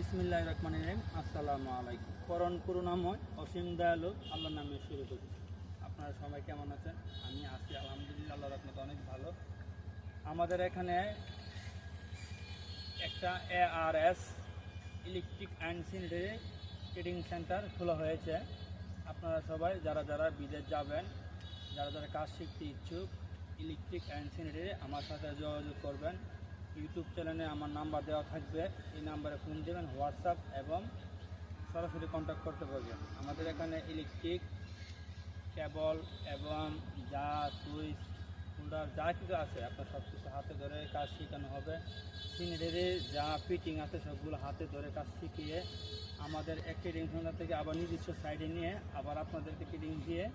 বিসমিল্লাহির রহমানির রহিম। আসসালামু আলাইকুম। করণ করুণাময় অসীম দয়ালু আল্লাহর নামে শুরু করছি। আপনারা সবাই কেমন আছেন? আমি আছি আলহামদুলিল্লাহ, আল্লাহর রহমতে অনেক ভালো। আমাদের এখানে একটা ARS electric and sanitary trading centre খোলা হয়েছে। আপনারা সবাই যারা যারা বিদেশ যাবেন, যারা যারা কাজ শিখতে ইচ্ছুক, ইলেকট্রিক অ্যান্ড স্যানিটারি আমার সাথে যোগাযোগ করবেন। ইউটিউব চ্যানেলে আমার নাম্বার দেওয়া থাকবে, এই নাম্বারে ফোন দেবেন, হোয়াটসঅ্যাপ এবং সরাসরি কন্ট্যাক্ট করতে পারবেন। আমাদের এখানে ইলেকট্রিক কেবল এবং যা সুইচ হোল্ডার যা কিছু আছে আপনার সব কিছু হাতে ধরে কাজ শেখানো হবে। স্যানিটারি যা ফিটিং আছে সবগুলো হাতে ধরে কাজ শিখিয়ে আমাদের এক ট্রেডিং সেন্টার থেকে আবার নিজস্ব সাইডে নিয়ে আবার আপনাদেরকে ট্রেডিং দিয়ে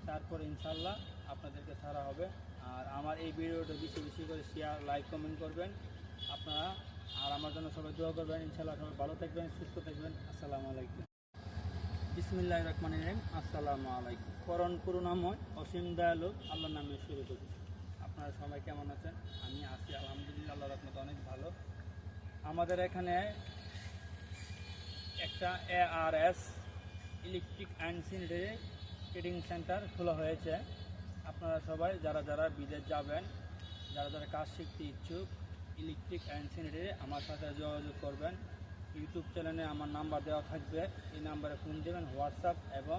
তারপর ইনশাল্লাহ আপনাদেরকে ছাড়া হবে। আর আমার এই ভিডিওটা বেশি বেশি করে শেয়ার, লাইক, কমেন্ট করবেন আপনারা। আর আমার জন্য সবাই দোয়া করবেন। ইনশাল্লাহ সবাই ভালো থাকবেন, সুস্থ থাকবেন। আসসালামু আলাইকুম। বিসমিল্লাহির রহমানির রহিম। আসসালামু আলাইকুম। করণ করুণাময় অসীম দয়ালু আল্লাহর নামে শুরু করছি। আপনারা সবাই কেমন আছেন? আমি আছি আলহামদুলিল্লাহ, আল্লাহর রহমতে অনেক ভালো। আমাদের এখানে একটা ARS electric and sanitary trading centre খোলা হয়েছে। আপনারা সবাই যারা যারা বিদেশ যাবেন, যারা যারা কাজ শিখতে ইচ্ছুক, ইলেকট্রিক অ্যান্ড স্যানিটারি আমার সাথে যোগাযোগ করবেন। ইউটিউব চ্যানেলে আমার নাম্বার দেওয়া থাকবে, এই নাম্বারে ফোন দেবেন, হোয়াটসঅ্যাপ এবং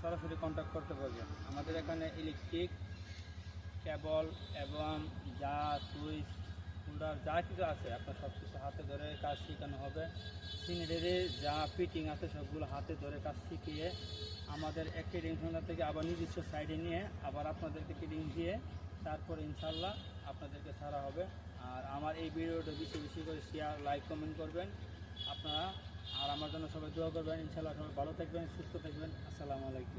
সরাসরি কন্ট্যাক্ট করতে পারবেন। আমাদের এখানে ইলেকট্রিক কেবল এবং যা সুইচ হোল্ডার যা কিছু আছে আপনার সব কিছু হাতে ধরে কাজ শেখানো হবে। স্যানিটারি যা ফিটিং আছে সবগুলো হাতে ধরে কাজ শিখিয়ে আমাদের এক ট্রেডিং সেন্টার থেকে আবার নিজস্ব সাইডে নিয়ে আবার আপনাদেরকে ট্রেডিং দিয়ে তারপর ইনশাল্লাহ আপনাদেরকে ছাড়া হবে। আর আমার এই ভিডিওটা বেশি বেশি করে শেয়ার, লাইক, কমেন্ট করবেন আপনারা। আর আমার জন্য সবাই দোয়া করবেন। ইনশাল্লাহ সবাই ভালো থাকবেন, সুস্থ থাকবেন। আসসালামু আলাইকুম।